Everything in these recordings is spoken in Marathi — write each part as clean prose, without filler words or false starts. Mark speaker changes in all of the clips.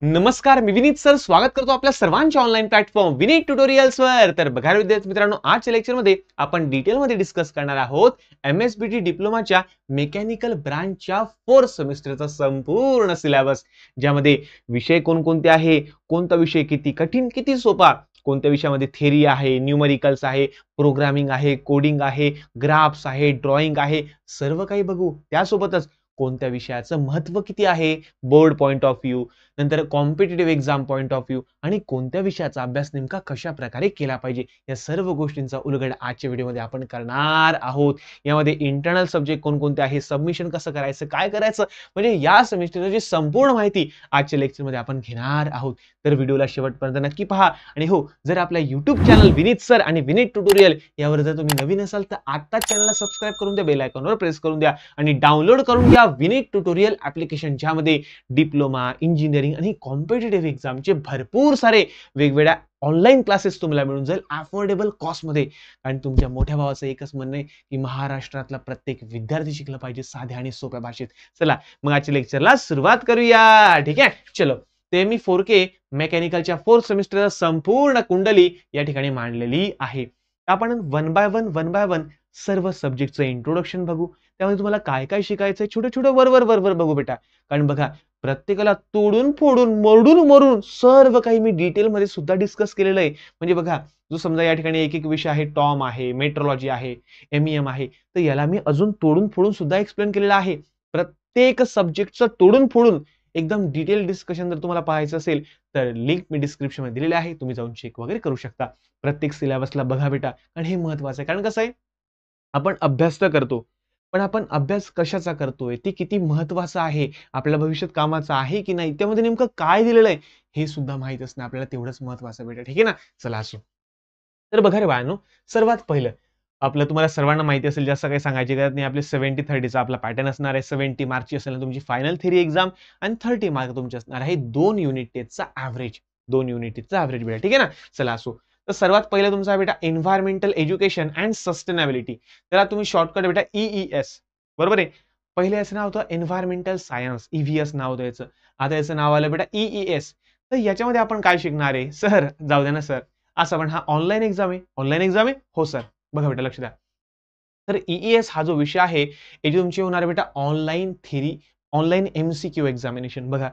Speaker 1: नमस्कार, मी विनीत सर स्वागत करतो आपल्या सर्वांच्या ऑनलाईन प्लॅटफॉर्म विनीत ट्युटोरियल्सवर। तर बघा विद्यार्थी मित्रांनो, आजच्या लेक्चरमध्ये आपण डिटेलमध्ये डिस्कस करणार आहोत एमएसबीटी डिप्लोमाच्या मेकॅनिकल ब्रांचच्या 4th सेमिस्टरचा संपूर्ण सिलेबस, ज्यामध्ये विषय कोणकोणते आहे, कोणता विषय किती कठीण किती सोपा, कोणत्या विषयामध्ये थेरी आहे, न्यूमरिकल्स आहे, प्रोग्रामिंग आहे, कोडिंग आहे, ग्राफ्स आहे, ड्रॉइंग आहे, सर्व काही बघू। त्यासोबतच कोणत्या विषयाचं महत्त्व किती आहे बोर्ड पॉइंट ऑफ व्ह्यू, नंतर competitive exam point of view आणि कोणत्या विषयाचा अभ्यास नेमका कशा प्रकारे केला पाहिजे, या सर्व गोष्टींचा उलगडा आजच्या व्हिडिओमध्ये आपण करणार आहोत। यामध्ये इंटरनल सब्जेक्ट कोणकोणते आहे, सबमिशन कसं करायचं, काय करायचं, म्हणजे या सेमिस्टरची संपूर्ण माहिती आजच्या लेक्चरमध्ये आपण घेणार आहोत। तर व्हिडिओला शेवटपर्यंत नक्की पहा। आणि हो, जर आपल्या YouTube चॅनल विनीत सर आणि विनीत ट्युटोरियल यावर जर तुम्ही नवीन असाल तर आत्ताच चॅनलला सबस्क्राइब करून द्या, बेल आयकॉनवर प्रेस करून द्या आणि डाउनलोड करून घ्या विनीत ट्युटोरियल ॲप्लिकेशन, ज्यामध्ये डिप्लोमा, इंजिनिअरिंग आणि कॉम्पिटिटिव्ह एक्झामचे भरपूर सारे वेगवेगळ्या ऑनलाईन क्लासेस तुम्हाला मिळून जाईल अफोर्डेबल कॉस्टमध्ये। आणि तुमच्या मोठ्या भावाचं एकच म्हणणं आहे की महाराष्ट्रातला प्रत्येक विद्यार्थी शिकला पाहिजे साध्या आणि सोप्या भाषेत। चला मग आजच्या लेक्चरला सुरुवात करूया, ठीक आहे। चलो, ते मी 4K मेकॅनिकलच्या 4th सेमिस्टरचा संपूर्ण कुंडली या ठिकाणी मांडलेली आहे। आपण वन बाय वन सर्व सब्जेक्टचं इंट्रोडक्शन बघू। त्यामध्ये तुम्हाला काय काय शिकायचंय, छोटे छोटे वर बघू बेटा। कारण बघा, प्रत्येकाला तोडून फोडून मरडून मरून सर्व काही मी डिटेलमध्ये सुद्धा डिस्कस केलेलं आहे। म्हणजे बघा, जो समजा या ठिकाणी एक एक विषय आहे, टॉम आहे, मेट्रोलॉजी आहे, एमईएम आहे, तर याला मी अजून तोडून फोडून सुद्धा एक्सप्लेन केलेलं आहे। प्रत्येक सब्जेक्टचं तोडून फोडून एकदम डिटेल डिस्कशन जर तुम्हाला पाहायचं असेल तर लिंक मी डिस्क्रिप्शन मध्ये दिलेली आहे, तुम्ही जाऊन चेक वगैरे करू शकता। प्रत्येक सिलेबसला बघा बेटा, कारण हे महत्वाचं आहे। कारण कसं आहे, आपण अभ्यास तर करतो, पण आपण अभ्यास कशाचा करतोय, ते किती महत्वाचं आहे, आपल्या भविष्यात कामाचं आहे की नाही, त्यामध्ये नेमकं काय दिलेलं आहे हे सुद्धा माहित असणं आपल्याला तेवढंच महत्वाचं बेटा, ठीक आहे ना। चला असो, तर बघा रे बाळांनो, सर्वात पहिलं आपलं तुम्हाला सर्वांना माहिती असेल, जास्त काही सांगायची गरज नाही, आपले 70-30 आपला पॅटर्न असणार आहे। 70 मार्कची असेल ना तुमची फायनल थेरी एक्झाम आणि 30 मार्क तुमचे असणार आहे 2 युनिट टेस्टचा ॲव्हरेज, 2 युनिट टेस्टचा ॲव्हरेज बेटा, ठीक आहे ना। चला असो, तर सर्वात पहिलं तुमचा बेटा एन्व्हायरमेंटल एज्युकेशन अँड सस्टेनेबिलिटी, त्याला तुम्ही शॉर्टकट बेटा EES, बरोबर आहे। पहिले याचं नाव होतं एन्व्हायरमेंटल सायन्स, EVS नाव होतं याचं, आता याचं नाव आलं बेटा EES। तर याच्यामध्ये आपण काय शिकणार आहे सर, जाऊ द्या ना सर, असं पण हा ऑनलाईन एक्झाम आहे, ऑनलाईन एक्झाम आहे, हो सर, बघा बेटा लक्ष द्या। तर EES हा जो विषय आहे, याची तुमची होणार बेटा online theory, online MCQ examination. बघा,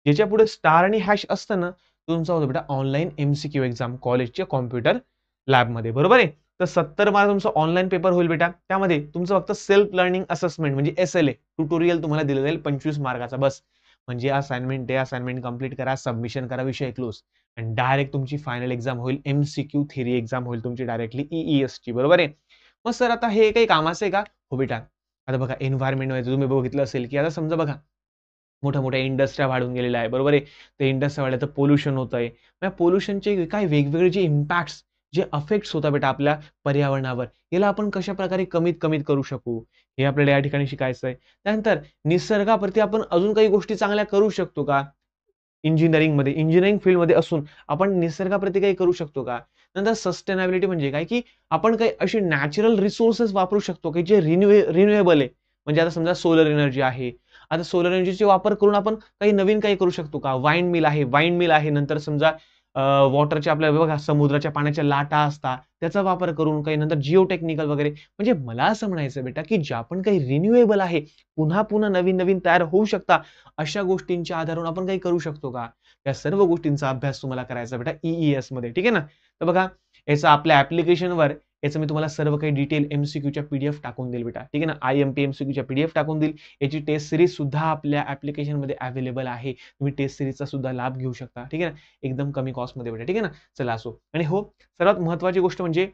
Speaker 1: ज्याच्या पुढे स्टार आणि हॅश असतं ना, तो तुमचा होतो बेटा ऑनलाईन MCQ एक्झाम कॉलेजच्या कॉम्प्युटर लॅबमध्ये, बरोबर आहे। तर 70 मार्क तुमचा ऑनलाईन पेपर होईल बेटा, त्यामध्ये तुमचं फक्त सेल्फ लर्निंग असेसमेंट म्हणजे SLA ट्युटोरियल तुम्हाला दिलं जाईल 25 मार्काचा, बस। म्हणजे असाइनमेंट आहे, असाइनमेंट कंप्लीट करा, सबमिशन करा, विषय क्लोज। आणि डायरेक्ट तुमची फायनल एक्झाम होईल, MCQ थेरी एक्झाम होईल तुमची डायरेक्टली EES ची, बरोबर आहे। मग सर आता हे काही कामाचं आहे का, हो बेटा। आता बघा, एन्व्हायरमेंटमध्ये तुम्ही बघितलं असेल की आता समजा बघा, मोठ्या मोठ्या इंडस्ट्र्या वाढून गेलेल्या आहे, बरोबर आहे। ते इंडस्ट्री वाढल्या तर पोल्युशन होतंय, मग पोल्युशनचे काय वेगवेगळे जे इम्पॅक्ट्स, जे अफेक्ट्स होतात बेटा आपल्या पर्यावरणावर, याला आपण कशा प्रकारे कमीत कमीत करू शकू, हे आपल्याला या ठिकाणी शिकायचं आहे। त्यानंतर निसर्गाप्रती आपण अजून काही गोष्टी चांगल्या करू शकतो का, इंजिनिअरिंगमध्ये, इंजिनिअरिंग फील्डमध्ये असून आपण निसर्गाप्रती काही करू शकतो का। नंतर सस्टेनेबिलिटी म्हणजे काय, की आपण काही अशी नॅचरल रिसोर्सेस वापरू शकतो की जे रिन्युएबल आहे। म्हणजे आता समजा सोलर एनर्जी आहे, आता सोलर एनर्जीचा वापर करून आपण काही नवीन काही करू शकतो का, वाइंड मिल आहे, वाइंड मिल आहे। नंतर समजा वॉटरच्या आपल्या बघा समुद्राच्या पाण्याच्या लाटा असतात, त्याचा वापर करून काही, नंतर जिओ टेक्निकल वगैरे। म्हणजे मला असं म्हणायचं बेटा, की ज्या पण काही रिन्युएबल आहे, पुन्हा पुन्हा नवीन नवीन तयार होऊ शकता, अशा गोष्टींच्या आधारावर आपण काही करू शकतो का, या सर्व गोष्टींचा अभ्यास तुम्हाला करायचा बेटा EES मध्ये, ठीक आहे ना। तर बघा, याचं आपल्या ॲप्लिकेशनवर याचं मी तुम्हाला सर्व काही डिटेल MCQच्या PDF टाकून देईल बेटा, ठीक आहे ना। IMP MCQच्या PDF टाकून देईल, याची टेस्ट सिरीज सुद्धा आपल्या ॲप्लिकेशनमध्ये अवेलेबल आहे, तुम्ही टेस्ट सिरीजचा सुद्धा लाभ घेऊ शकता, ठीक आहे ना, एकदम कमी कॉस्टमध्ये बेटा, ठीक आहे ना। चला असो, आणि हो, सर्वात महत्त्वाची गोष्ट म्हणजे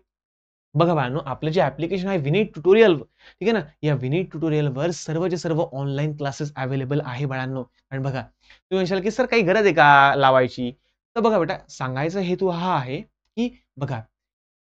Speaker 1: बघा बाळांनो, आपलं जे ॲप्लिकेशन आहे विनीत ट्युटोरियल, ठीक आहे ना, या विनीत ट्युटोरियलवर सर्वचे सर्व ऑनलाईन क्लासेस अवेलेबल आहे बाळांनो। आणि बघा, तुम्ही म्हणशाल की सर काही गरज आहे का लावायची, तर बघा बेटा, सांगायचा हेतू हा आहे की बघा,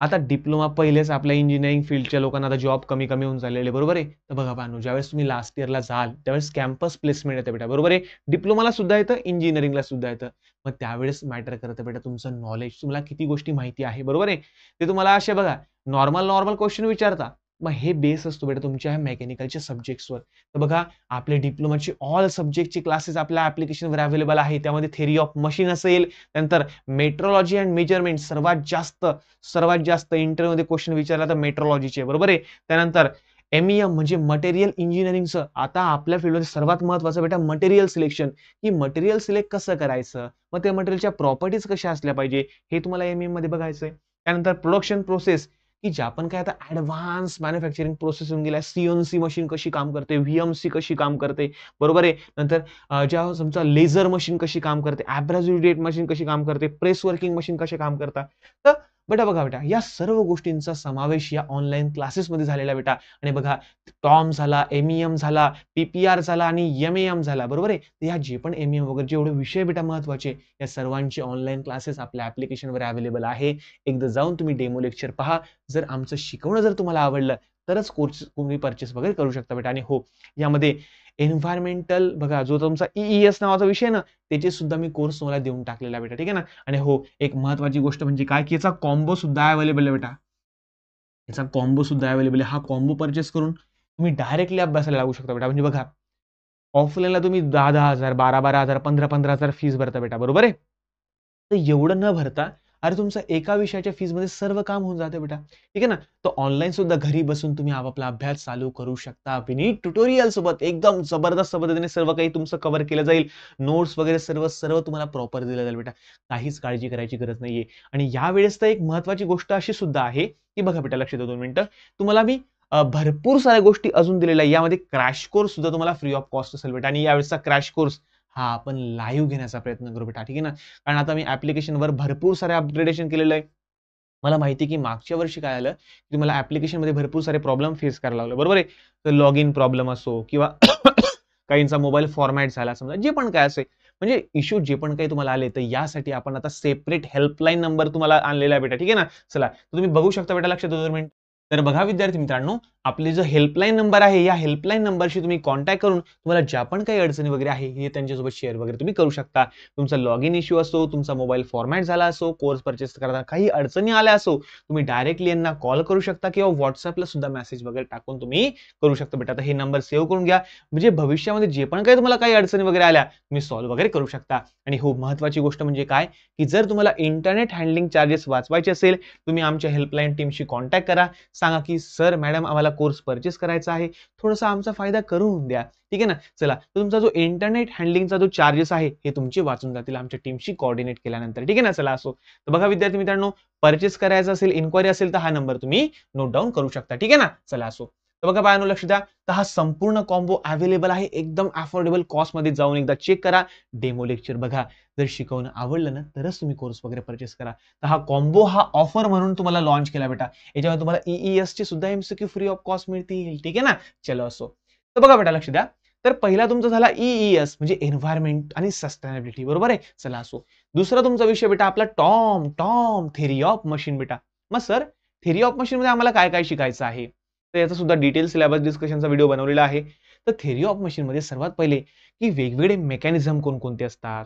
Speaker 1: आता डिप्लोमा पहिलेच आपल्या इंजिनिअरिंग फील्डच्या लोकांना आता जॉब कमी कमी होऊन चाललेले, बरोबर आहे। तर बघा बाळांनो, ज्यावेळेस तुम्ही लास्ट इयरला जाल त्यावेळेस कॅम्पस प्लेसमेंट येतं बेटा, बरोबर आहे। डिप्लोमाला सुद्धा येतं, इंजिनिअरिंगला सुद्धा येतं। मग त्यावेळेस मॅटर करतं बेटा तुमचं नॉलेज, तुम्हाला किती गोष्टी माहिती आहे, बरोबर आहे। ते तुम्हाला असे बघा, नॉर्मल नॉर्मल क्वेश्चन विचारता, मग हे बेस असतो बेटा तुमच्या मेकॅनिकलच्या सब्जेक्ट्सवर. तर बघा आपले डिप्लोमाचे ऑल सब्जेक्टचे क्लासेस आपल्या ॲप्लिकेशनवर अवेलेबल आहे. त्यामध्ये थिअरी ऑफ मशीन असेल, त्यानंतर मेट्रोलॉजी अँड मेजरमेंट सर्वात जास्त इंटरव्ह्यूमध्ये क्वेश्चन विचारला तर मेट्रोलॉजीचे बरोबर आहे. त्यानंतर MEM म्हणजे मटेरियल इंजिनिअरिंगचं. आता आपल्या फील्डमध्ये सर्वात महत्त्वाचं बेटा मटेरियल सिलेक्शन, की मटेरियल सिलेक्ट कसं करायचं, मग त्या मटेरियलच्या प्रॉपर्टीज कशा असल्या पाहिजे हे तुम्हाला MEM मध्ये बघायचं आहे. त्यानंतर प्रोडक्शन प्रोसेस, की ज्या पण काय आता ॲडव्हान्स मॅन्युफॅक्चरिंग प्रोसेस होऊन गेल्या, CNC मशीन कशी काम करते, VMC कशी काम करते, बरोबर आहे. नंतर ज्या समजा लेझर मशीन कशी काम करते, ॲब्रासिव्ह जेट मशीन कशी काम करते, प्रेस वर्किंग मशीन कसे काम करतात. तर बेटा बघा बेटा, या सर्व गोष्टींचा समावेश या ऑनलाईन क्लासेसमध्ये झालेला बेटा. आणि बघा टॉम झाला, MEM झाला, PPR झाला आणि MEM झाला, बरोबर आहे. तर ह्या जे पण MEM वगैरे जेवढे विषय बेटा महत्त्वाचे, या सर्वांचे ऑनलाईन क्लासेस आपल्या ॲप्लिकेशनवर अवेलेबल आहे. एकदा जाऊन तुम्ही डेमो लेक्चर पहा. जर आमचं शिकवणं जर तुम्हाला आवडलं तरच कोर्स तुम्ही परचेस वगैरे करू शकता बेटा. आणि हो, यामध्ये एन्व्हायर्नमेंटल बघा जो तुमचा EES नावाचा विषय आहे ना, त्याचे सुद्धा मी कोर्स तुम्हाला देऊन टाकलेला आहे बेटा, ठीक आहे ना. आणि हो, एक महत्त्वाची गोष्ट म्हणजे काय, की याचा कॉम्बो सुद्धा अवेलेबल आहे बेटा. याचा कॉम्बो सुद्धा अवेलेबल आहे. हा कॉम्बो परचेस करून तुम्ही डायरेक्टली अभ्यासाला लागू शकता बेटा. म्हणजे बघा ऑफलाईनला तुम्ही 10,000, 12,000, 15,000 फीस भरता बेटा, बरोबर आहे. तर एवढं न भरता अरे तुमचं एका विषयाच्या फीसमध्ये सर्व काम होऊन जातं बेटा, ठीक आहे ना. तर ऑनलाईन सुद्धा घरी बसून तुम्ही आपापला अभ्यास चालू करू शकता. विनीत ट्युटोरियल सोबत एकदम जबरदस्त पद्धतीने सर्व काही तुमचं कव्हर केलं जाईल. नोट्स वगैरे सर्व सर्व तुम्हाला प्रॉपर दिलं जाईल बेटा. काहीच काळजी करायची गरज नाहीये. आणि यावेळेस तर एक महत्त्वाची गोष्ट अशी सुद्धा आहे, की बघा बेटा लक्ष द्या 2 मिनिटं. तुम्हाला मी भरपूर साऱ्या गोष्टी अजून दिलेल्या आहे. यामध्ये क्रॅश कोर्स सुद्धा तुम्हाला फ्री ऑफ कॉस्ट असेल बेटा. आणि यावेळेसचा क्रॅश कोर्स हा आपण लाईव्ह घेण्याचा प्रयत्न करू बेटा, ठीक आहे ना. कारण आता मी ॲप्लिकेशनवर भरपूर सारे अपग्रेडेशन केलेलं आहे. मला माहिती आहे की मागच्या वर्षी काय आलं, की मला ॲप्लिकेशनमध्ये भरपूर सारे प्रॉब्लेम फेस करायला लागले, बरोबर आहे. तर लॉग इन प्रॉब्लेम असो किंवा काहींचा मोबाईल फॉर्मॅट झाला समजा, जे पण काय असेल, म्हणजे इश्यू जे पण काही तुम्हाला आले, तर यासाठी आपण आता सेपरेट हेल्पलाईन नंबर तुम्हाला आणलेला आहे बेटा, ठीक आहे ना. चला, तर तुम्ही बघू शकता बेटा, लक्षात द्या 2 मिनिट. तर बघा विद्यार्थी मित्रांनो, आपले जो हेल्पलाईन नंबर आहे, या हेल्पलाईन नंबरशी तुम्ही कॉन्टॅक्ट करून तुम्हाला ज्या पण काही अडचणी वगैरे आहे, हे त्यांच्यासोबत शेअर वगैरे तुम्ही करू शकता. तुमचा लॉग इन इश्यू असो, तुमचा मोबाईल फॉर्मॅट झाला असो, कोर्स परचेस करताना काही अडचणी आल्या असो, तुम्ही डायरेक्टली यांना कॉल करू शकता किंवा WhatsAppला सुद्धा मेसेज वगैरे टाकून तुम्ही करू शकता बेटा. तर हे नंबर सेव्ह करून घ्या. म्हणजे भविष्यामध्ये जे पण काही तुम्हाला काही अडचणी वगैरे आल्या, तुम्ही सॉल्व्ह वगैरे करू शकता. आणि हो, महत्त्वाची गोष्ट म्हणजे काय, की जर तुम्हाला इंटरनेट हँडलिंग चार्जेस वाचवायचे असेल, तुम्ही आमच्या हेल्पलाईन टीमशी कॉन्टॅक्ट करा. सांगा की सर मॅडम आम्हाला कोर्स परचेस करायचा आहे, थोडासा आमचा फायदा करून द्या, ठीक आहे ना. चला, तर तुमचा जो इंटरनेट हँडलिंगचा जो चार्जेस आहे हे तुमचे वाचून जातील आमच्या टीमशी कोऑर्डिनेट केल्यानंतर, ठीक आहे ना. चला असो, तर बघा विद्यार्थी मित्रांनो, परचेस करायचा असेल, इन्क्वायरी असेल तर हा नंबर तुम्ही नोट डाऊन करू शकता, ठीक आहे ना. चला असो, तर बघा बाळांनो लक्ष द्या. तर हा संपूर्ण कॉम्बो अवेलेबल आहे एकदम अफोर्डेबल कॉस्टमध्ये. जाऊन एकदा चेक करा, डेमो लेक्चर बघा. जर शिकवणं आवडलं ना तरच तुम्ही कोर्स वगैरे परचेस करा. तर हा कॉम्बो हा ऑफर म्हणून तुम्हाला लॉन्च केला बेटा. याच्यामध्ये तुम्हाला EES चे सुद्धा MCQ फ्री ऑफ कॉस्ट मिळतील, ठीक आहे ना. चलो असो, तर बघा बेटा लक्ष द्या. तर पहिला तुमचा झाला EES म्हणजे एन्व्हायर्नमेंट आणि सस्टेनेबिलिटी, बरोबर आहे. चला असो, दुसरा तुमचा विषय बेटा आपला Tom Tom theory of machine बेटा. मग सर थिअरी ऑफ मशीन मध्ये आम्हाला काय काय शिकायचं आहे, तर याचा सुद्धा डिटेल सिलेबस डिस्कशनचा व्हिडिओ बनवलेला आहे. तर थिअरी ऑफ मशीन मध्ये सर्वात पहिले की वेगवेगळे मेकॅनिझम कोणकोणते असतात.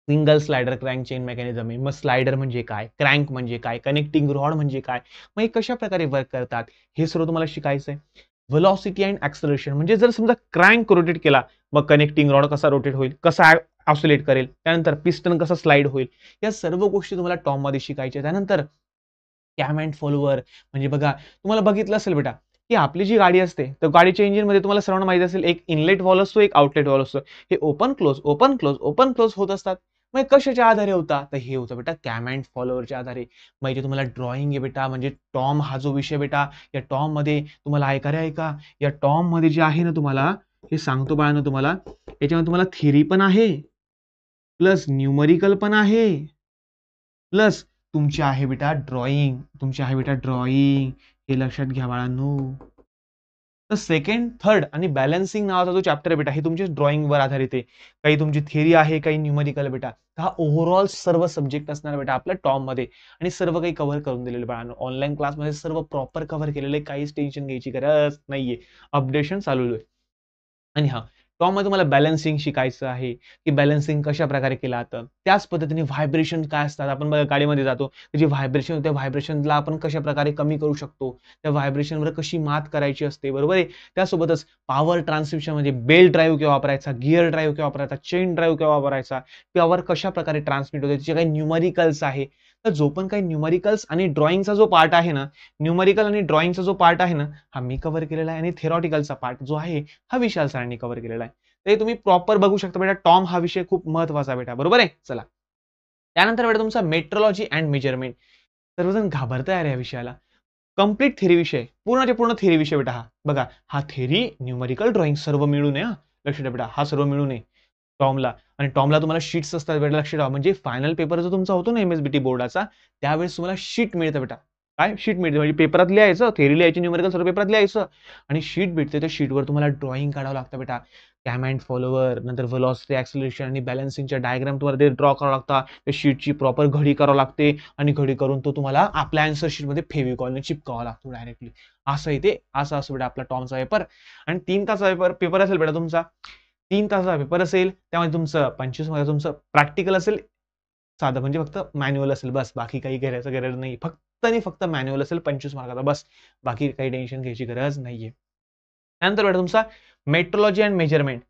Speaker 1: Single slider crank chain mechanism आहे. मग स्लाइडर म्हणजे काय, क्रँक म्हणजे काय, कनेक्टिंग रॉड म्हणजे काय, मग हे कशा प्रकारे वर्क करतात, हे सर्व तुम्हाला शिकायचं आहे. व्हेलॉसिटी अँड ॲक्सेलरेशन म्हणजे जर समजा क्रँक रोटेट केला, मग कनेक्टिंग रॉड कसा रोटेट होईल, कसा ऑसिलेट करेल, त्यानंतर पिस्टन कसा स्लाइड होईल, या सर्व गोष्टी तुम्हाला टॉम मध्ये शिकायच्या. त्यानंतर कॅम अँड फॉलोवर म्हणजे बघा, तुम्हाला बघितलं असेल बेटा, की आपली जी गाडी असते, तर गाडीच्या इंजिनमध्ये तुम्हाला सर्वांना माहिती असेल, एक इनलेट व्हॉल्व्ह असतो, एक आउटलेट व्हॉल्व्ह असतो. हे open close open close open close होत असतात. मग हे कशाच्या आधारे होता, तर हे होतं बेटा कॅम अँड फॉलोवरच्या आधारे. मग इथे तुम्हाला ड्रॉइंग आहे बेटा, म्हणजे टॉम हा जो विषय बेटा, या टॉम मध्ये तुम्हाला ऐका, या टॉम मध्ये जे आहे ना, तुम्हाला हे सांगतो बाळांनो तुम्हाला, याच्यामध्ये तुम्हाला थिअरी पण आहे, प्लस न्यूमरिकल पण आहे, प्लस तुमची आहे बेटा ड्रॉइंग, हे लक्षात घ्या बाळांनो. तर सेकंड, थर्ड आणि बॅलन्सिंग नावाचा जो चॅप्टर आहे बेटा, हे तुमच्या ड्रॉइंगवर आधारित आहे. काही तुमची थिअरी आहे, काही न्यूमरिकल बेटा. हा ओव्हरऑल सर्व सब्जेक्ट असणार बेटा आपल्या टॉम मध्ये, आणि सर्व काही कव्हर करून दिलेलं बाळांनो. ऑनलाईन क्लासमध्ये सर्व प्रॉपर कव्हर केलेलं आहे, काहीच टेन्शन घ्यायची गरज नाहीये. अपडेशन चालू आहे. आणि हा टॉम मध्ये तुम्हाला बॅलन्सिंग शिकायचं आहे की बॅलन्सिंग कशा प्रकारे केलं जातं. त्याच पद्धतीने व्हायब्रेशन काय असतात, आपण बघा गाडीमध्ये जातो जे व्हायब्रेशन होते व्हायब्रेशनला आपण कशा प्रकारे कमी करू शकतो, त्या व्हायब्रेशनवर कशी मात करायची असते, बरोबर आहे. त्यासोबतच पॉवर ट्रान्समिशन म्हणजे बेल्ट ड्राईव्ह केव्हा वापरायचा, गिअर ड्राईव्ह केव्हा वापरायचा, चेन ड्राईव्ह केव्हा वापरायचा, पॉवर कशा प्रकारे ट्रान्समिट होते, त्याचे काही न्यूमरिकल्स आहे. तर जो पण काही न्यूमरिकल्स आणि ड्रॉइंगचा जो पार्ट आहे ना, न्यूमरिकल आणि ड्रॉइंगचा जो पार्ट आहे ना, हा मी कव्हर केलेला आहे आणि थेरॉटिकलचा पार्ट जो आहे हा विशाल सरांनी कव्हर केलेला आहे. ते तुम्ही प्रॉपर बघू शकता बेटा. टॉम हा विषय खूप महत्वाचा बेटा, बरोबर आहे. चला त्यानंतर बेटा तुमचा मेट्रोलॉजी अँड मेजरमेंट. सर्वजण घाबरताय यार या विषयाला. कंप्लीट थेरी विषय, पूर्णच्या पूर्ण थेरी विषय बेटा हा. बघा हा थेरी, न्यूमरिकल, ड्रॉइंग सर्व मिळून आहे. लक्ष द्या बेटा, हा सर्व मिळून आहे टॉमला. आणि टॉमला तुम्हाला शीट्स असतात बेटा, लक्ष ठेवा. म्हणजे फायनल पेपर जो तुमचा होतो ना एमएसबीटी बोर्डाचा, त्यावेळेस तुम्हाला शीट मिळतं बेटा. काय शीट मिळते म्हणजे पेपरात लिहायचं, थेरी लिहायची, न्यूमरिकल सर्व पेपरात लिहायचं आणि शीट भेटते. त्या शीटवर तुम्हाला ड्रॉइंग काढावं लागतं बेटा. कॅम अँड फॉलोवर, नंतर व्हेलॉसिटी, ॲक्सेलरेशन आणि बॅलन्सिंगच्या डायग्राम तुम्हाला ते ड्रॉ करावं लागतात. त्या शीटची प्रॉपर घडी करावं लागते आणि घडी करून तो तुम्हाला आपल्या आन्सर शीटमध्ये फेविकॉलने चिपकावा लागतो डायरेक्टली. असं आहे ते, असं असं बेटा आपला टॉमचा पेपर. आणि 3 तासाचा पेपर असेल बेटा तुमचा. 3 तासाचा पेपर असेल, त्यामध्ये तुमचं 25 मार्क तुमचं प्रॅक्टिकल असेल, साधं म्हणजे फक्त मॅन्युअल असेल बस, बाकी काही करायचं गरज नाही. फक्त आणि फक्त मॅन्युअल असेल 25 मार्काचा बस, बाकी काही टेन्शन घ्यायची गरज नाहीये. त्यानंतर बेटा तुमचा मेट्रोलॉजी अँड मेजरमेंट.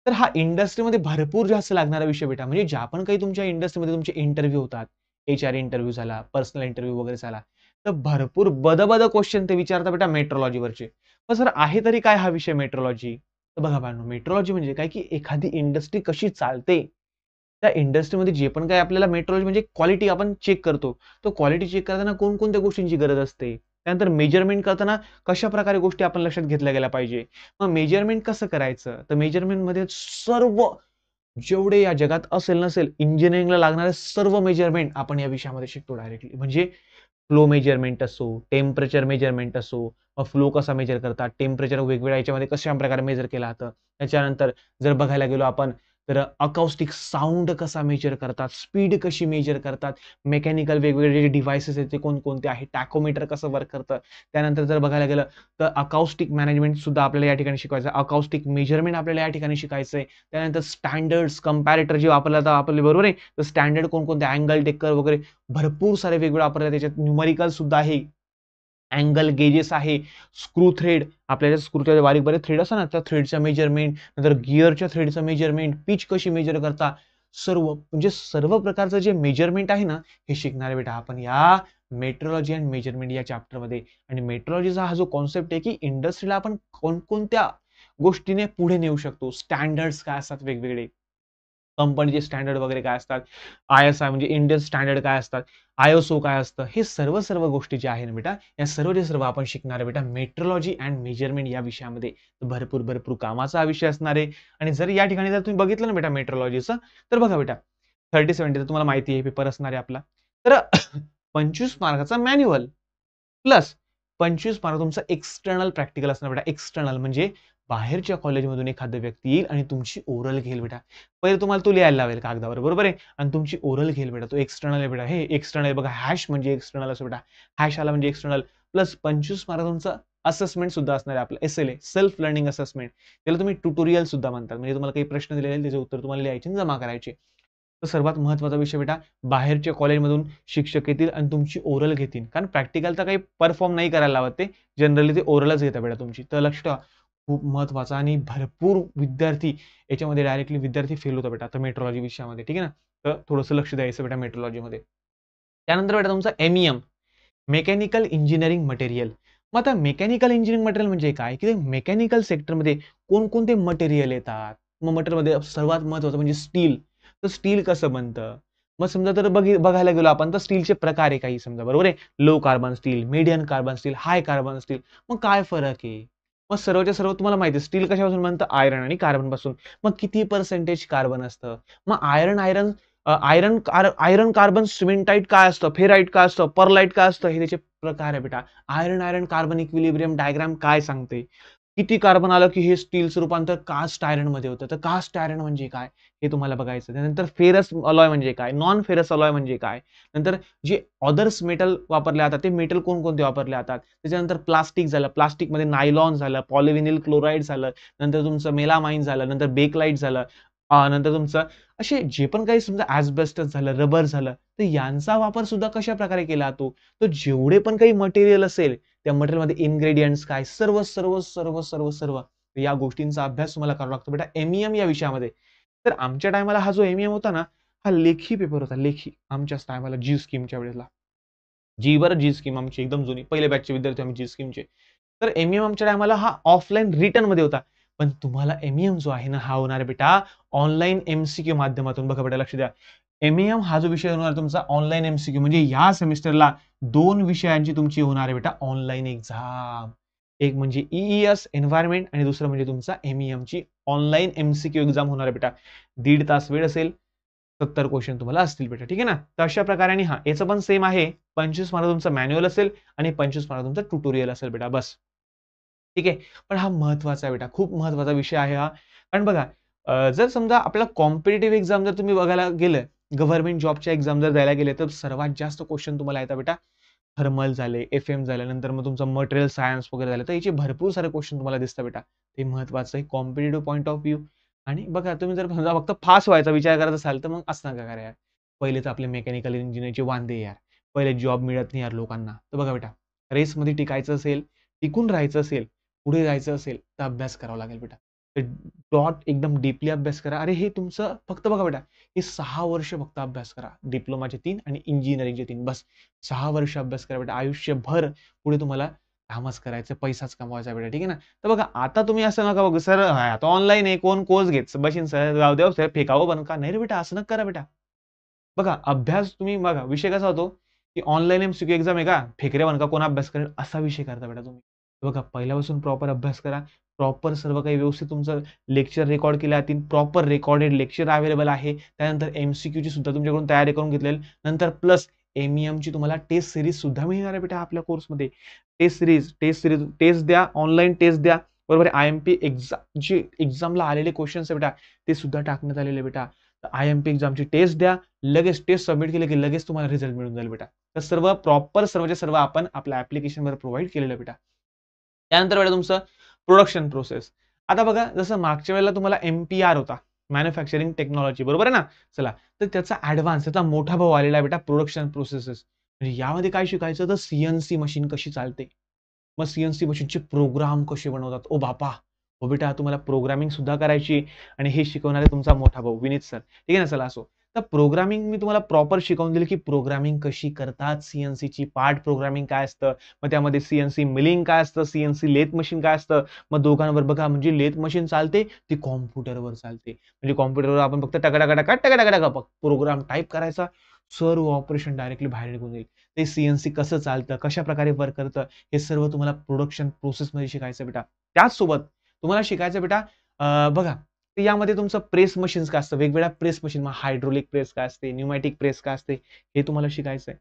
Speaker 1: तर हा इंडस्ट्रीमध्ये भरपूर जास्त लागणारा विषय बेटा. म्हणजे ज्या पण काही तुमच्या इंडस्ट्रीमध्ये तुमचे इंटरव्ह्यू होतात, HR इंटरव्ह्यू झाला, पर्सनल इंटरव्ह्यू वगैरे झाला, तर भरपूर बद क्वेश्चन ते विचारतात बेटा मेट्रोलॉजीवरचे. पण सर आहे तरी काय हा विषय मेट्रोलॉजी? तर बघा बाळांनो, मेट्रोलॉजी म्हणजे काय की एखादी इंडस्ट्री कशी चालते, त्या इंडस्ट्रीमध्ये जे पण काही आपल्याला मेट्रोलॉजी म्हणजे क्वालिटी आपण चेक करतो. तो क्वालिटी चेक करताना कोणकोणत्या गोष्टींची गरज असते. त्यानंतर मेजरमेंट करताना कशा प्रकारे गोष्टी आपण लक्षात घेतल्या गेल्या पाहिजे. मग मेजरमेंट कसं करायचं? तर मेजरमेंटमध्ये सर्व जेवढे या जगात असेल नसेल, इंजिनिअरिंगला लागणारे सर्व मेजरमेंट आपण या विषयामध्ये शिकतो डायरेक्टली. म्हणजे फ्लो मेजरमेंट असो, टेम्परेचर मेजरमेंट असो, फ्लो कसा मेजर करतात, टेम्परेचर वेगवेगळ्या याच्यामध्ये कशा प्रकारे मेजर केला जातं. त्याच्यानंतर जर बघायला गेलो आपण तर अकाउस्टिक साऊंड कसा मेजर करतात, स्पीड कशी मेजर करतात, मेकॅनिकल वेगवेगळे जे डिव्हाइसेस आहेत ते कोणकोणते आहेत, टॅकोमीटर कसं वर्क करतं. त्यानंतर जर बघायला गेलं तर अकाउस्टिक मॅनेजमेंट सुद्धा आपल्याला या ठिकाणी शिकवायचं आहे. अकाउस्टिक मेजरमेंट आपल्याला या ठिकाणी शिकायचं आहे. त्यानंतर स्टँडर्ड्स, कंपॅरेटर जे वापरला जातं आपले, बरोबर आहे. तर स्टँडर्ड कोणकोणते, अँगल टेकर वगैरे भरपूर सारे वेगवेगळे वापरतात. त्याच्यात न्यूमरिकल सुद्धा आहे, अँगल गेजेस आहे, स्क्रू थ्रेड, आपल्याला स्क्रूच्या बारीक बारीक थ्रेड असतात ना, त्या थ्रेडचं मेजरमेंट, नंतर गिअरच्या थ्रेडचं मेजरमेंट, पिच कशी मेजर करता, सर्व म्हणजे सर्व प्रकारचं जे मेजरमेंट आहे ना, हे शिकणार आहे बेटा आपण या मेट्रोलॉजी अँड मेजरमेंट या चॅप्टरमध्ये. आणि मेट्रोलॉजीचा हा जो कॉन्सेप्ट आहे की इंडस्ट्रीला आपण कोणकोणत्या गोष्टीने पुढे नेऊ शकतो, स्टँडर्ड्स काय असतात वेगवेगळे, कंपनीचे स्टँडर्ड वगैरे काय असतात, ISI म्हणजे इंडियन स्टँडर्ड काय असतात, ISO काय असतं, हे सर्व सर्व गोष्टी ज्या आहे ना बेटा, या सर्वचे सर्व आपण शिकणार आहे बेटा मेट्रोलॉजी अँड मेजरमेंट या विषयामध्ये. भरपूर भरपूर कामाचा हा विषय असणार आहे. आणि जर या ठिकाणी जर तुम्ही बघितलं ना बेटा मेट्रोलॉजीचं, तर बघा बेटा 30-70 तर तुम्हाला माहिती आहे पेपर असणार आहे आपला. तर 25 मार्काचा मॅन्युअल प्लस 25 मार्क तुमचं एक्सटर्नल प्रॅक्टिकल असणार बेटा. एक्सटर्नल म्हणजे बाहेरच्या कॉलेजमधून एखादा व्यक्ती येईल आणि तुमची ओरल घेईल बेटा. पहिले तुम्हाला तो लिहायला लावेल कागदावर, बरोबर आहे. आणि तुमची ओरल घेईल बेटा. तो एक्सटर्नल आहे बेटा. हे एक्सटर्नल आहे बघा. हॅश म्हणजे एक्सटर्नल असं बेटा. हॅश आला म्हणजे एक्सटर्नल प्लस 25 मार्क तुमचं असेसमेंट सुद्धा असणार आहे आपलं. SLA, self learning assessment. त्याला तुम्ही ट्युटोरियल सुद्धा म्हणतात. म्हणजे तुम्हाला काही प्रश्न दिलेले आहेत, त्याचे उत्तर तुम्हाला लिहायचे आणि जमा करायचे. तर सर्वात महत्त्वाचा विषय बेटा, बाहेरच्या कॉलेजमधून शिक्षक येतील आणि तुमची ओरल घेतील. कारण प्रॅक्टिकल तर काही परफॉर्म नाही करायला लावत ते. जनरली ते ओरलच घेतात बेटा तुमची. तर लक्ष ठेवा. खूप महत्त्वाचा आणि भरपूर विद्यार्थी याच्यामध्ये डायरेक्टली विद्यार्थी फेल होतात बेटा आता मेट्रोलॉजी विषयामध्ये. ठीक आहे ना. तर थोडंसं लक्ष द्यायचं बेटा मेट्रोलॉजीमध्ये. त्यानंतर बेटा तुमचा MEM, मेकॅनिकल इंजिनिअरिंग मटेरियल. मग आता मेकॅनिकल इंजिनिअरिंग मटेरियल म्हणजे काय, की मेकॅनिकल सेक्टरमध्ये कोणकोणते मटेरियल येतात. मग मटेरियलमध्ये सर्वात महत्त्वाचं म्हणजे स्टील. तर स्टील कसं बनतं. मग समजा तर बघायला गेलो आपण तर स्टीलचे प्रकार आहे काही समजा, बरोबर आहे. Low carbon steel, medium carbon steel, high carbon steel. मग काय फरक आहे. मग सर्वच्या सर्व तुम्हाला माहिती आहे स्टील कशापासून बनतं, आयरन आणि कार्बन पासून. मग किती पर्सेंटेज कार्बन असतं. मग आयरन कार्बन सिमेंटाईट काय असतं, फेराईट काय असतं, परलाईट काय असतं, हे त्याचे प्रकार आहे बेटा. आयरन कार्बन इक्विलिब्रियम डायग्राम काय सांगते. किती कार्बन आलं, की हे स्टीलचं रूपांतर कास्ट आयर्नमध्ये होतं. तर कास्ट आयर्न म्हणजे काय? हे तुम्हाला बघायचं. त्यानंतर फेरस अलॉय म्हणजे काय? नॉन फेरस अलॉय म्हणजे काय? नंतर जे अदर्स मेटल वापरले जातात, ते मेटल कोणकोणते वापरले जातात? त्याच्यानंतर प्लास्टिक झालं. प्लास्टिकमध्ये नायलॉन झालं, पॉलिव्हिनिल क्लोराईड झालं, नंतर तुमचं मेलामाइन झालं, नंतर बेकलाईट झालं, नंतर तुमचं असे जे पण काही समजा ॲस्बेस्टस झालं, रबर झालं, तर यांचा वापर सुद्धा कशाप्रकारे केला जातो? तर जेवढे पण काही मटेरियल असेल, त्या मटेरियलमध्ये इन्ग्रेडियंट्स काय, सर्व, सर्व, सर्व, सर्व, सर्व या गोष्टींचा अभ्यास तुम्हाला करावा लागतो बेटा एम या विषयामध्ये. तर आमच्या टायमाला हा जो एम होता ना, हा लेखी पेपर होता, लेखी. आमच्याच टायमाला जी स्कीमच्या वेळेला. जी स्कीम आमची एकदम जुनी. पहिल्या बॅचचे विद्यार्थी आम्ही जी स्कीमचे. तर आमच्या टायमाला हा ऑफलाईन रिटर्नमध्ये होता. पण तुम्हाला जो आहे ना, हा होणार आहे बेटा ऑनलाईन एम-सी-क्यू माध्यमातून. बघा बेटा लक्ष द्या. हा जो विषय होणार तुमचा ऑनलाईन एम-सी-क्यू म्हणजे या सेमिस्टरला 2 विषयांची तुमची होणार आहे बेटा ऑनलाईन एक्झाम. एक म्हणजे ई-ई-एस एन्व्हायर्नमेंट आणि दुसरं म्हणजे तुमचा ची ऑनलाईन एम-सी-क्यू एक्झाम होणार आहे बेटा. 1.5 तास वेळ असेल. 70 क्वेश्चन तुम्हाला असतील बेटा. ठीक आहे ना? तर अशा प्रकारे आणि हां, याचं पण सेम आहे. 25 मार्क तुमचं मॅन्युअल असेल आणि 25 मार्क तुमचं ट्युटोरियल असेल बेटा बस. ठीक आहे. पण हा महत्त्वाचा आहे बेटा. खूप महत्त्वाचा विषय आहे हा. कारण बघा जर समजा आपला कॉम्पिटिटिव्ह एक्झाम जर तुम्ही बघायला गेलं, गव्हर्नमेंट जॉबच्या एक्झाम जर द्यायला गेले, तर सर्वात जास्त क्वेश्चन तुम्हाला येतात बेटा थर्मल झाले, एफ-एम झालं, नंतर मग तुमचं मटेरियल सायन्स वगैरे झालं. तर याचे भरपूर सारे क्वेश्चन तुम्हाला दिसतात बेटा. ते महत्त्वाचं आहे कॉम्पिटिटिव्ह पॉइंट ऑफ व्ह्यू. आणि बघा तुम्ही जर समजा फक्त पास व्हायचा विचार करत असाल, तर मग असं नका करा यार. पहिले तर आपले मेकॅनिकल इंजिनिअरचे वांदे यार. पहिले जॉब मिळत नाही यार लोकांना. तर बघा बेटा, रेसमध्ये टिकायचं असेल, टिकून राहायचं असेल, पुढे जायचं असेल, तर अभ्यास करावा लागेल बेटा. तर डॉट एकदम डीपली अभ्यास करा. अरे हे तुमचं फक्त बघा बेटा, हे 6 वर्ष फक्त अभ्यास करा. डिप्लोमाचे 3 आणि इंजिनिअरिंगचे 3 बस. 6 वर्ष अभ्यास करा बेटा. आयुष्यभर पुढे तुम्हाला कामच करायचं, पैसाच कमवायचा बेटा. ठीक आहे ना? तर बघा आता तुम्ही असं नका बघू, "सर आता ऑनलाईन आहे, कोण कोर्स घेत बशीन सर, जाऊ द्या सर, फेकावं बंद का?" नाही रे बेटा, असं नका करा बेटा. बघा अभ्यास तुम्ही बघा विषय कसा होतो, की ऑनलाईन एम-सी-क्यू एक्झाम आहे का? फेक रे का कोण अभ्यास करेल? असा विषय करता बेटा तुम्ही. बघा पहिल्यापासून प्रॉपर अभ्यास करा. प्रॉपर सर्व काही व्यवस्थित तुमचं लेक्चर रेकॉर्ड केले जातील. प्रॉपर रेकॉर्डेड लेक्चर अवेलेबल आहे. त्यानंतर एम-सी-क्यूची सुद्धा तुमच्याकडून तयारी करून घेतलेली. नंतर प्लस ची तुम्हाला टेस्ट सीरीज सुद्धा मिळणार आहे बेटा आपल्या कोर्समध्ये. टेस्ट सीरीज टेस्ट द्या, ऑनलाईन टेस्ट द्या. बरोबर आहे. आय-एम-पी जे एक्झामला आलेले क्वेशन्स आहे बेटा, ते सुद्धा टाकण्यात आलेले आहे बेटा. आय-एम-पी एक्झामची टेस्ट द्या. लगेच टेस्ट सबमिट केली की लगेच तुम्हाला रिझल्ट मिळून जाईल बेटा. तर सर्व प्रॉपर सर्वच्या सर्व आपण आपल्या ॲप्लिकेशनवर प्रोव्हाईड केलेलं आहे बेटा. त्यानंतर बेटा तुमचं प्रोडक्शन प्रोसेस. आता बघा जसं मागच्या वेळेला तुम्हाला एम-पी-आर होता, मॅन्युफॅक्चरिंग टेक्नॉलॉजी बरोबर आहे ना? चला, तर त्याचा ॲडव्हान्स त्याचा मोठा भाऊ आलेला आहे बेटा प्रोडक्शन प्रोसेसेस. म्हणजे यामध्ये काय शिकायचं तर सी मशीन कशी चालते. मग सी मशीनचे प्रोग्राम कसे बनवतात. ओ बापा! हो बेटा तुम्हाला प्रोग्रामिंग सुद्धा करायची आणि हे शिकवणारे तुमचा मोठा भाऊ विनीत सर. ठीक आहे ना? चला असो. तर प्रोग्रामिंग मी तुम्हाला प्रॉपर शिकवून दिली, की प्रोग्रामिंग कशी करतात, सी पार्ट प्रोग्रामिंग काय असतं, मग त्यामध्ये मिलिंग काय असतं, लेथ मशीन काय असतं. मग दोघांवर बघा म्हणजे लेथ मशीन चालते, ती कॉम्प्युटरवर चालते. म्हणजे कॉम्प्युटरवर आपण फक्त टका प्रोग्राम टाइप करायचा, सर्व ऑपरेशन डायरेक्टली बाहेर निघून जाईल. ते कसं चालतं, कशाप्रकारे वर्क करतं, हे सर्व तुम्हाला प्रोडक्शन प्रोसेसमध्ये शिकायचं बेटा. त्याचसोबत तुम्हाला शिकायचं बेटा बघा तर यामध्ये तुमचं प्रेस मशीन्स काय असतं, वेगवेगळ्या प्रेस मशीन, मग हायड्रोलिक प्रेस काय असते, न्यूमॅटिक प्रेस काय असते, हे तुम्हाला शिकायचं आहे.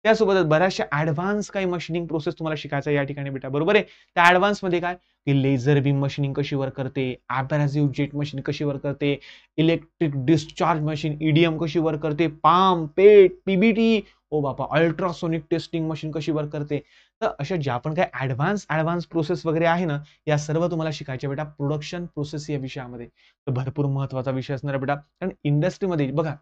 Speaker 1: त्यासोबतच बऱ्याचशा ॲडव्हान्स काही मशीनिंग प्रोसेस तुम्हाला शिकायचं आहे या ठिकाणी बेटा, बरोबर आहे. त्या ॲडव्हान्समध्ये काय, की लेझर बीम मशीनिंग कशी वर्क करते, एब्रेसिव्ह जेट मशीन कशी वर्क करते, इलेक्ट्रिक डिस्चार्ज मशीन ईडीएम कशी वर्क करते, पाम, पेट, पीबीटी, ओ बापा, अल्ट्रासोनिक टेस्टिंग मशीन कशी वर्क करते. तर अशा ज्या पण काही ॲडव्हान्स प्रोसेस वगैरे आहे ना, या सर्व तुम्हाला शिकायच्या बेटा प्रोडक्शन प्रोसेस या विषयामध्ये. तर भरपूर महत्त्वाचा विषय असणार आहे बेटा. कारण इंडस्ट्रीमध्ये बघा,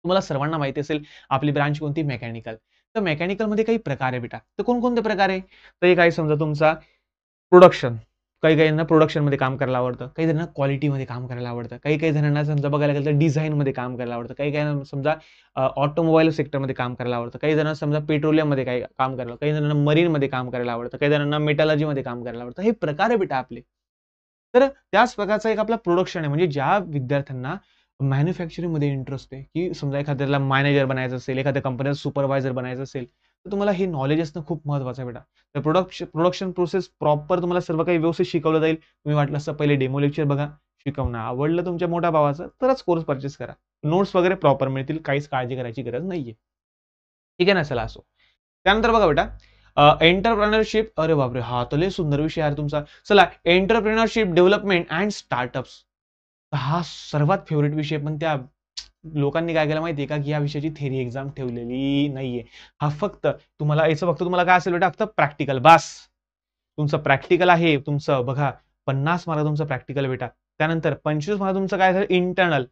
Speaker 1: तुम्हाला सर्वांना माहिती असेल आपली ब्रांच कोणती मेकॅनिकल. तर मेकॅनिकलमध्ये काही प्रकार आहे बेटा. तर कोणकोणते प्रकार आहे? तर एक आहे समजा तुमचा प्रोडक्शन. काही-काहींना प्रोडक्शनमध्ये काम करायला आवडतं. काही जणांना क्वालिटीमध्ये काम करायला आवडतं. काही-काही जणांना समजा बघायला गेलं तर डिझाइनमध्ये काम करायला आवडतं. काही-काहींना समजा ऑटोमोबाईल सेक्टरमध्ये काम करायला आवडतं. काही जणांना समजा पेट्रोलियममध्ये काही काम करायला, काही जणांना मरीनमध्ये काम करायला आवडतं. काही जणांना मेटॉलॉजीमध्ये काम करायला आवडतं. हे प्रकार आहे बेटा आपले. तर त्याच प्रकारचा एक आपला प्रोडक्शन आहे. म्हणजे ज्या विद्यार्थ्यांना मॅन्युफॅक्चरिंगमध्ये इंटरेस्ट आहे, की समजा एखाद्याला मॅनेजर बनायचं असेल, एखाद्या कंपनीचा सुपरवायझर बनायचं असेल, तर तुम्हाला हे नॉलेज असणं खूप महत्त्वाचं आहे बेटा. तर प्रोडक्शन प्रोसेस प्रॉपर तुम्हाला सर्व काही व्यवस्थित शिकवलं जाईल. तुम्ही वाटलं असतं पहिले डेमो लेक्चर बघा, शिकवणं आवडलं तुमच्या मोठ्या भावाचं, तरच कोर्स परचेस करा. नोट्स वगैरे प्रॉपर मिळतील. काहीच काळजी करायची गरज नाहीये. ठीक आहे ना? चला असो. त्यानंतर बघा बेटा, एंटरप्रेन्योरशिप, अरे बापरे, हा तर लय सुंदर विषय यार तुमचा. चला, एंटरप्रेन्योरशिप डेव्हलपमेंट अँड स्टार्टअप्स, हा सर्वात फेवरेट विषय. पण त्या लोकांनी काय केलं माहितीये का, की या विषयाची थेरी एक्झाम ठेवलेली नाहीये. हा फक्त तुम्हाला, याचं फक्त तुम्हाला काय असेल बेटा, फक्त प्रॅक्टिकल बास. तुमचं प्रॅक्टिकल आहे तुमचं बघा, 50 मार्क तुमचं प्रॅक्टिकल बेटा. त्यानंतर 25 मार्क तुमचं काय झालं, इंटरनल.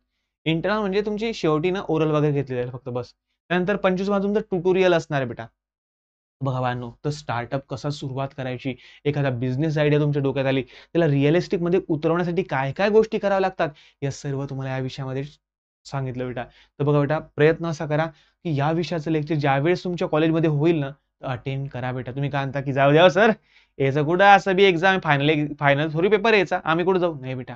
Speaker 1: इंटरनल म्हणजे तुमची शेवटी ना ओरल वगैरे घेतली जाईल फक्त बस. त्यानंतर 25 मार्क तुमचं ट्युटोरियल असणार आहे बेटा. बघा बाळांनो, तर स्टार्टअप कसा सुरुवात करायची, एखादा बिझनेस आयडिया तुमच्या डोक्यात आली, त्याला रिअलिस्टिक मध्ये उतरवण्यासाठी काय काय गोष्टी कराव्या लागतात, या सर्व तुम्हाला या विषयामध्ये सांगितलं बेटा. तर बघा बेटा, प्रयत्न असा करा की या विषयाचं लेक्चर ज्यावेळेस तुमच्या कॉलेजमध्ये होईल ना, अटेंड करा बेटा. तुम्ही काय म्हणता की जाऊ द्या सर, याचं कुठं असं बी एक्झाम, फायनल फायनल थोडी पेपर यायचा, आम्ही कुठं जाऊ, नाही बेटा.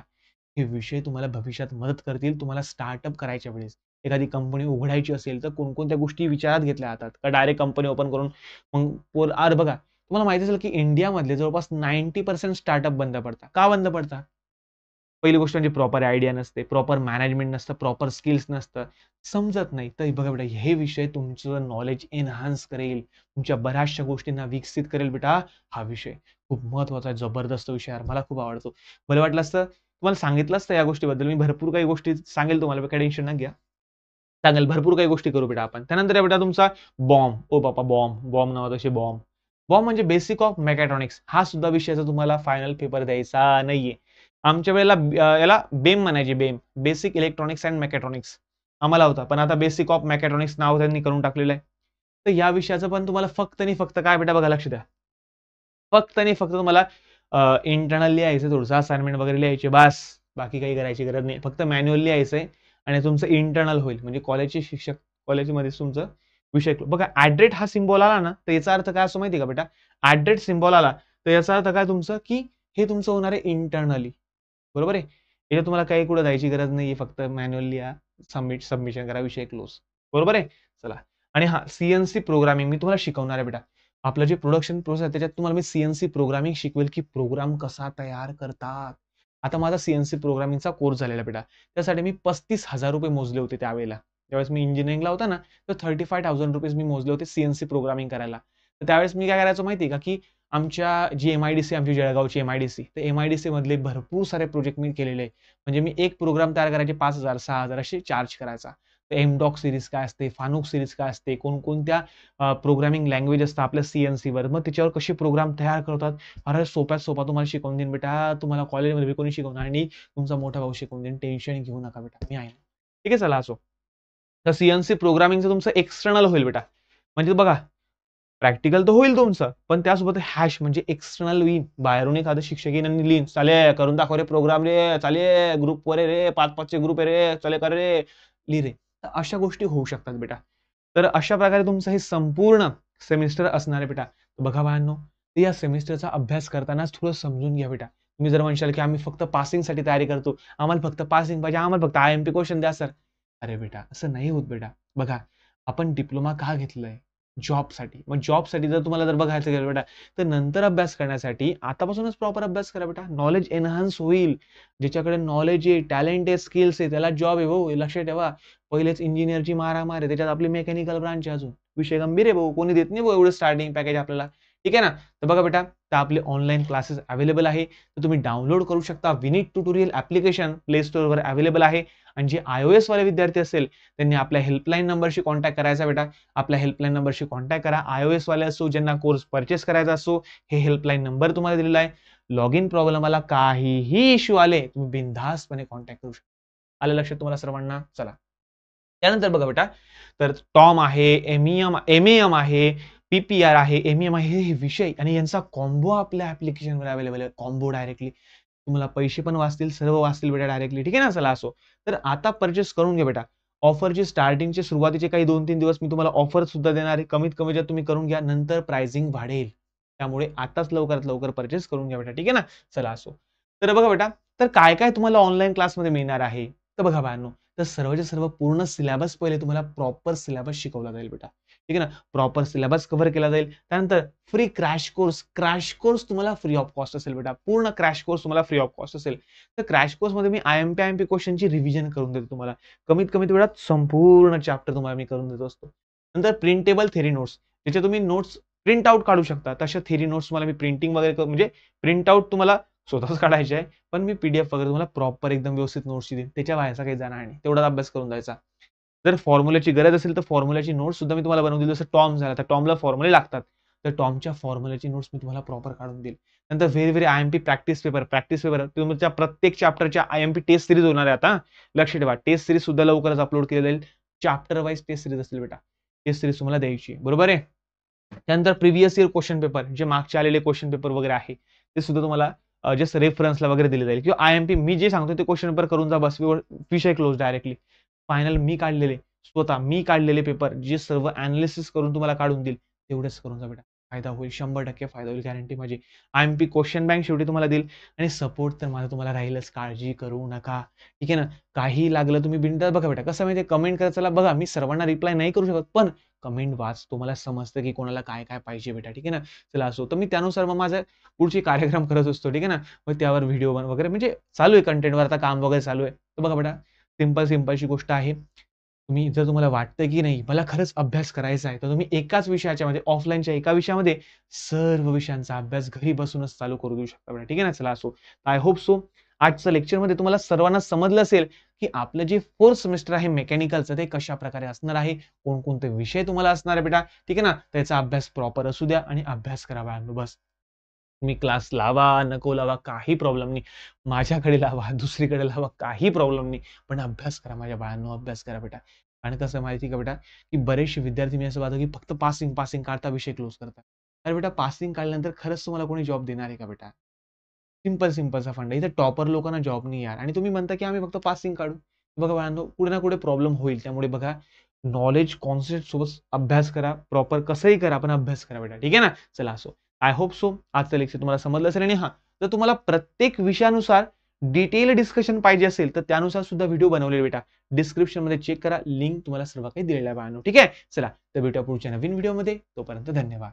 Speaker 1: हे विषय तुम्हाला भविष्यात मदत करतील. तुम्हाला स्टार्टअप करायच्या वेळेस, एखादी कंपनी उघडायची असेल तर कोणकोणत्या गोष्टी विचारात घेतल्या जातात का, डायरेक्ट कंपनी ओपन करून मग बघा, तुम्हाला माहिती असेल की इंडियामधले जवळपास 90% स्टार्टअप बंद पडतात. का बंद पडतात? पहिली गोष्ट म्हणजे प्रॉपर आयडिया नसते, प्रॉपर मॅनेजमेंट नसतं, प्रॉपर स्किल्स नसतं, समजत नाही. तर बघा बेटा, हे विषय तुमचं नॉलेज एन्हान्स करेल, तुमच्या बऱ्याचशा गोष्टींना विकसित करेल बेटा. हा विषय खूप महत्वाचा आहे, जबरदस्त विषय आहे, मला खूप आवडतो. मला वाटलं असतं तुम्हाला सांगितलं असतं या गोष्टीबद्दल, मी भरपूर काही गोष्टी सांगेल तुम्हाला, काही टेन्शन न घ्या. सांगेल भरपूर काही गोष्टी करू बेटा आपण. त्यानंतर आहे बेटा तुमचा बॉम्ब. ओ बापा, बॉम्ब, बॉम्ब नावाचा विषय, बॉम्ब. बॉम्ब म्हणजे बेसिक ऑफ मेकॅट्रॉनिक्स. हा सुद्धा विषयाचा तुम्हाला फायनल पेपर द्यायचा नाहीये. आमच्या वेळेला याला बेम म्हणायचे, बेम, बेसिक इलेक्ट्रॉनिक्स अँड मेकॅट्रॉनिक्स आम्हाला होता, पण आता बेसिक ऑफ मेकॅट्रॉनिक्स नाव त्यांनी करून टाकलेलं आहे. तर या विषयाचं पण तुम्हाला फक्त आणि फक्त काय बेटा, बघा लक्ष द्या, फक्त आणि फक्त तुम्हाला इंटरनल लिहायचं, थोडंसं असाइनमेंट वगैरे लिहायचे बास. बाकी काही करायची गरज नाही. फक्त मॅन्युअल लिहायचंय आणि तुमचं इंटरनल होईल. म्हणजे कॉलेजचे शिक्षक, कॉलेजमध्ये तुमचं विषय बघा. ॲट हा सिम्बॉल आला ना, तर याचा अर्थ काय असतो माहिती का बेटा, ॲट सिम्बॉल आला तर याचा अर्थ काय तुमचं, की हे तुमचं होणार आहे इंटरनली. बरोबर आहे. याच्यात तुम्हाला काही कुठं जायची गरज नाहीये, फक्त मॅन्युअल लिहा, सबमिशन करा, विषय क्लोज. बरोबर आहे. चला, आणि हा सीएनसी प्रोग्रामिंग मी तुम्हाला शिकवणार आहे बेटा. आपलं जे प्रोडक्शन प्रोसेस आहे त्याच्यात तुम्हाला मी सीएनसी प्रोग्रामिंग शिकवेल, की प्रोग्राम कसा तयार करतात. आता माझा सीएनसी प्रोग्रामिंगचा कोर्स झालेला बेटा. त्यासाठी मी ₹35,000 मोजले होते त्यावेळेला. ज्यावेळेस मी इंजिनिअरिंगला होता ना, तर ₹35,000 मी मोजले होते सीएनसी प्रोग्रामिंग करायला. तर त्यावेळेस मी काय करायचो माहिती आहे का, की आमच्या जी एम-आय-डी-सी, आमची जळगावची एम-आय-डी-सी, तर एम-आय-डी-सी मधले भरपूर सारे प्रोजेक्ट मी केलेले आहे. म्हणजे मी एक प्रोग्राम तयार करायचे 5,000, 6,000 असे चार्ज करायचा. एमडॉक सीरीज काय असते, फानुक सीरीज काय असते, कोणकोणत्या प्रोग्रामिंग लँग्वेज असतात आपल्या सीएनसीवर, मग त्याच्यावर कसे प्रोग्राम तयार करतात. अरे सोप्यात सोपा तुम्हाला शिकवून देईन बेटा. तुम्हाला कॉलेजमध्ये कोणी शिकवणार आणि तुमचा मोठा भाऊ शिकवून देईन. टेन्शन घेऊ नका बेटा, मी आहे ना. ठीक आहे, चला असो. तर सीएनसी प्रोग्रामिंगचं तुमचं एक्सटर्नल होईल बेटा. म्हणजे बघा, प्रॅक्टिकल तर होईल तुमचं, पण त्यासोबत हॅश म्हणजे एक्सटर्नल होईल. बाहेरून एखादं शिक्षक येईन आणि लिहीन, "चाले करून दाखव रे प्रोग्राम रे, चाले ग्रुपवर आहे रे, 5-5 चे ग्रुप आहे रे, चले कर रे, लिह रे." तर अशा गोष्टी होऊ शकतात बेटा. तर अशा प्रकारे तुमचं हे संपूर्ण सेमिस्टर असणार आहे बेटा. बघा बाळांनो, या सेमिस्टरचा अभ्यास करतानाच थोडं समजून घ्या बेटा. तुम्ही जर म्हणशाल की आम्ही फक्त पासिंगसाठी तयारी करतो, आम्हाला फक्त पासिंग पाहिजे, आम्हाला फक्त आय-एम-पी क्वेश्चन द्या सर. अरे बेटा, असं नाही होत बेटा. बघा, आपण डिप्लोमा का घेतलंय? जॉबसाठी. मग जॉबसाठी जर तुम्हाला जर बघायचं गेलं बेटा, तर नंतर अभ्यास करण्यासाठी आतापासूनच प्रॉपर अभ्यास करा बेटा. नॉलेज एन्हान्स होईल. ज्याच्याकडे नॉलेज आहे, टॅलेंट आहे, स्किल्स आहे, त्याला जॉब आहे भाऊ. हे लक्षात ठेवा. पहिलेच इंजिनिअरची मारामार आहे. त्याच्यात आपली मेकॅनिकल ब्रांच आहे अजून. विषय गंभीर आहे भाऊ. कोणी देत नाही भाऊ एवढं स्टार्टिंग पॅकेज आपल्याला. ठीक आहे ना? तर बघा बेटा, तर आपले ऑनलाईन क्लासेस अवेलेबल आहे. तर तुम्ही डाउनलोड करू शकता. विनीत ट्युटोरियल ॲप्लिकेशन प्ले स्टोअरवर अवेलेबल आहे. आणि जे iOS वाले विद्यार्थी असेल, त्यांनी आपल्या हेल्पलाईन नंबरशी कॉन्टॅक्ट करायचा बेटा. आपल्या हेल्पलाईन नंबरशी कॉन्टॅक्ट करा. iOS वाले असो, ज्यांना कोर्स परचेस करायचा असो, हे हेल्पलाईन नंबर तुम्हाला दिलेला आहे. लॉगिन प्रॉब्लेम आला, काहीही इश्यू आले, तुम्ही बिनधास्तपणे कॉन्टॅक्ट करू शकता. आलं लक्षात तुम्हाला सर्वांना? चला. त्यानंतर बघा बेटा, तर टॉम आहे, एम-ई-एम आहे, पी-पी-आर आहे, एम-ई-एम आहे, हे विषय आणि यांचा कॉम्बो आपल्या ॲप्लिकेशनवर अवेलेबल आहे. Combo directly. तुम्हाला पैसे पण वाचतील, सर्व वाचतील बेटा डायरेक्टली. ठीक आहे ना? चला असो. तर आता परचेस करून घ्या बेटा. ऑफरची स्टार्टिंगचे सुरुवातीचे काही 2-3 दिवस मी तुम्हाला ऑफर सुद्धा देणार आहे. कमीत कमी जर तुम्ही करून घ्या, नंतर प्राइसिंग वाढेल. त्यामुळे आताच लवकरात लवकर परचेस करून घ्या बेटा. ठीक आहे ना? चला असो. तर बघा बेटा, तर काय-काय तुम्हाला ऑनलाईन क्लासमध्ये मिळणार आहे? तर बघा बाळांनो, तर सर्वच्या सर्व पूर्ण सिलेबस पहिले तुम्हाला प्रॉपर सिलेबस शिकवला जाईल बेटा. ठीक आहे ना? प्रॉपर सिलेबस कव्हर केला जाईल. त्यानंतर फ्री क्रॅश कोर्स तुम्हाला फ्री ऑफ कॉस्ट असेल बेटा. पूर्ण क्रॅश कोर्स तुम्हाला फ्री ऑफ कॉस्ट असेल. तर क्रॅश कोर्समध्ये मी आय-एम-पी क्वेश्चनची रिव्हिजन करून देतो तुम्हाला. कमीत कमी वेळात संपूर्ण चॅप्टर तुम्हाला मी करून देत असतो. नंतर प्रिंटेबल थेरी नोट्स, त्याचे तुम्ही नोट्स प्रिंट आउट काढू शकता. तशा थेरी नोट्स मला मी प्रिंटिंग वगैरे म्हणजे प्रिंट आउट तुम्हाला स्वतःच काढायचे आहे, पण मी पीडीएफ वगैरे तुम्हाला प्रॉपर एकदम व्यवस्थित नोट्स देईन. त्याच्या बाहेरचा काही जाणार नाही. तेवढाच अभ्यास करून जायचा. जर फॉर्म्युल्याची गरज असेल तर फॉर्म्युल्याची नोट्स सुद्धा मी तुम्हाला बनवून देईल. जसं टॉम झाला तर टॉमला फॉर्म्युले लागतात. तर टॉमच्या फॉर्म्युल्याची नोट्स मी तुम्हाला प्रॉपर काढून देईल. नंतर व्हेरी आय-एम-पी प्रॅक्टिस पेपर तुमच्या प्रत्येक चॅप्टरच्या आय-एम-पी टेस्ट सीरीज होणार आहे आता. लक्ष ठेवा. टेस्ट सीरीज सुद्धा लवकरच अपलोड केली जाईल. चॅप्टर वाईज टेस्ट सीरीज असेल बेटा. टेस्ट सीरीज तुम्हाला द्यायची आहे. बरोबर आहे? त्यानंतर प्रिव्हियस इयर क्वेश्चन पेपर जे मागचे आलेले क्वेश्चन पेपर वगैरे आहे ते सुद्धा तुम्हाला जस्ट रेफरन्सला वगैरे दिले जाईल किंवा आय-एम-पी मी जे सांगतो ते क्वेश्चन पेपर करून जा बस विषय क्लोज डायरेक्टली. फायनल मी काढलेले स्वतः मी काढलेले पेपर जे सर्व अनालिसिस करून तुम्हाला काढून देईल तेवढेच करून जा बेटा. फायदा होईल 100% फायदा होईल गॅरंटी माझी. आय-एम-पी क्वेश्चन बँक शेवटी तुम्हाला देईल आणि सपोर्ट तर माझा तुम्हाला राहीलच. काळजी करू नका. ठीक आहे ना. काही लागलं तुम्ही बिनधास्त बघा बेटा. कसं माहिती कमेंट करायला बघा मी सर्वांना रिप्लाय नाही करू शकत पण कमेंट वाचतो. मला समजतं की कोणाला काय पाहिजे बेटा. ठीक आहे ना. चला असो तर मी त्यानुसार मग माझा पुढचे कार्यक्रम करत असतो. ठीक आहे ना. मग त्यावर व्हिडिओ वगैरे म्हणजे चालू आहे कंटेंटवर आता काम वगैरे चालू आहे. तर बघा बेटा सिंपलची गोष्ट आहे. जर तुम्हाला वाटतं की नाही मला खरंच अभ्यास करायचा आहे, तर तुम्ही एकाच विषयाच्या म्हणजे ऑफलाईनच्या एका विषयामध्ये सर्व विषयांचा अभ्यास घरी बसूनच चालू करू देऊ शकता बेटा. ठीक आहे ना. चला असो. आय होप सो आजच्या लेक्चरमध्ये तुम्हाला सर्वांना समजलं असेल की आपलं जे 4th सेमेस्टर आहे मेकॅनिकलचं ते कशाप्रकारे असणार आहे, कोणकोणते विषय तुम्हाला असणार आहे बेटा. ठीक आहे ना. त्याचा अभ्यास प्रॉपर असू द्या आणि अभ्यास करा बाळांनो बस. तुम्ही क्लास लावा, नको लावा काही प्रॉब्लेम नाही. माझ्याकडे लावा, दुसरीकडे लावा काही प्रॉब्लेम नाही. पण अभ्यास करा माझ्या बाळांनो, अभ्यास करा बेटा. आणि कसं माहिती आहे का बेटा, की बरेचसे विद्यार्थी मी असं पाहतो, की फक्त पासिंग काढता विषय क्लोज करतात. अरे बेटा पासिंग काढल्यानंतर खरंच तुम्हाला कोणी जॉब देणार आहे का बेटा? सिंपलचा फंडा. इथे टॉपर लोकांना जॉब नाही यार आणि तुम्ही म्हणता, की आम्ही फक्त पासिंग काढू. बघा बाळांनो, कुठे ना कुठे प्रॉब्लेम होईल. त्यामुळे बघा नॉलेज कॉन्सेप्ट सोबत अभ्यास करा. प्रॉपर कसंही करा, पण अभ्यास करा बेटा. ठीक आहे ना? चला असो. आय होप सो आजचं लेक्चर तुम्हाला समजलं असेल आणि हां, जर तुम्हाला प्रत्येक विषयानुसार डिटेल डिस्कशन पाहिजे असेल, तर त्यानुसार सुद्धा व्हिडिओ बनवले बेटा. डिस्क्रिप्शनमध्ये चेक करा. लिंक तुम्हाला सर्व काही दिलेलं आहे बाळांनो. ठीक आहे? चला, तर भेटूया पुढच्या नवीन व्हिडिओमध्ये. तोपर्यंत धन्यवाद.